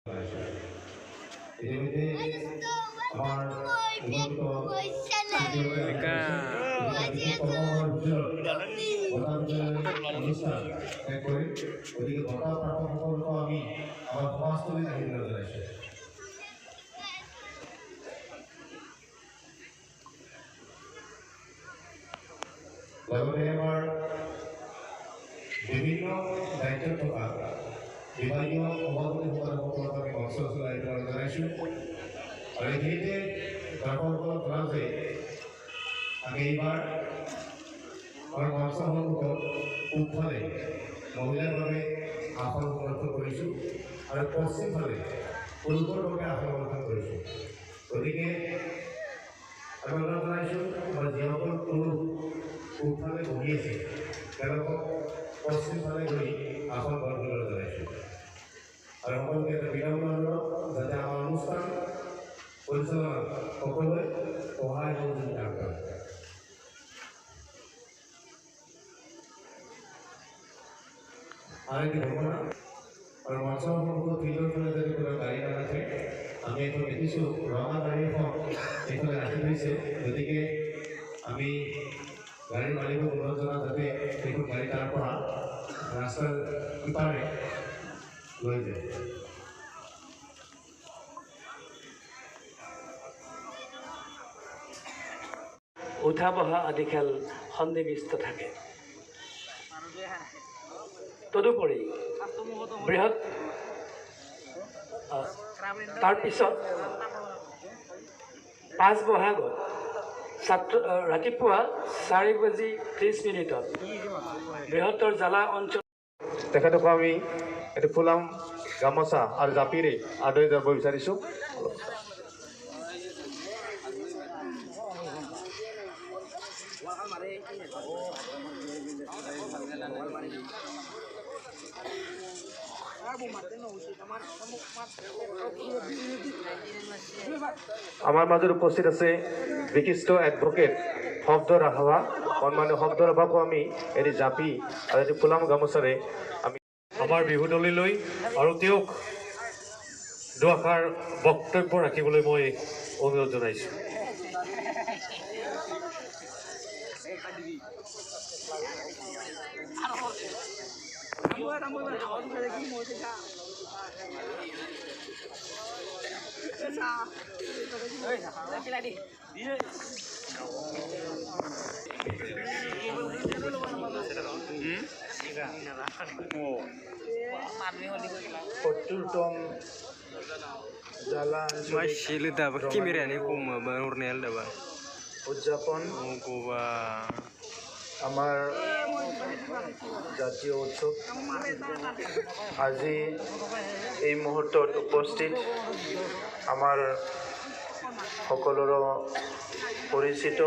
বিভিন্ন দায়িত্বত থকা বিভাগীয় সভাপতিসকলক আমি মঞ্চ চলাই জনাইছোঁ আৰু এইখিনিতে দৰ্শকসকলক জনাওঁ যে আমি এইবাৰ আমাৰ মঞ্চ সন্মুখত পূবফালে মহিলাৰ বাবে আসন সংৰক্ষণ কৰিছোঁ আৰু পশ্চিমফালে পুৰুষৰ বাবে আসন সংৰক্ষণ কৰিছোঁ। গতিকে আমি অনুৰোধ জনাইছোঁ আমাৰ যিসকল পুৰুষ পূবফালে বহি আছে তেওঁলোকক পশ্চিমফালে গৈ আসন গ্ৰহণ কৰিবলৈ জনাইছোঁ আৰু সকলোকে এটা বিনম্ৰ অনুৰোধ যাতে আমাৰ অনুষ্ঠান পৰিচালনাত সকলোৱে সহায় সহযোগিতা আগবঢ়ায়। আৰু এটি ঘটনা আৰু মঞ্চৰ সন্মুখত ফিল্ডৰ ফালে যদি কোনো গাড়ী নাৰাখে আমি এখন দেখিছোঁ ৰঙা গাড়ী এখন এইফালে ৰাখি থৈছে। গতিকে আমি গাড়ীৰ মালিকক অনুৰোধ জনাওঁ যাতে সেইখন গাড়ী তাৰ পৰা ৰাস্তাৰ ইপাৰে লৈ যায়। উঠা বহা আদি খেল সন্নিৱিষ্ট থাকে। তদুপৰি বৃহৎ তাৰপিছত 5 বহাগত ৰাতিপুৱা 4:30 বৃহত্তৰ জালা অঞ্চল তেখেতক আমি এটি ফুলাম গামোচা আৰু জাপিৰে আদৰি যাব বিচাৰিছোঁ। আমাৰ মাজত উপস্থিত আছে বিশিষ্ট এডভোকেট শব্দ ৰাঘৱা। সন্মানীয় শব্দ ৰাঘৱাকো আমি এটি জাপি আৰু এটি ফুলাম গামোচাৰে আমি আমাৰ বিহুতলীলৈ আৰু তেওঁক দুআষাৰ বক্তব্য ৰাখিবলৈ মই অনুৰোধ জনাইছোঁ। Putultong jalan Masih dapat kamera ni kuma bangunnya dapat. উদযাপন আমাৰ জাতীয় উৎসৱ আজি এই মুহূৰ্তত উপস্থিত আমাৰ সকলোৰে পৰিচিত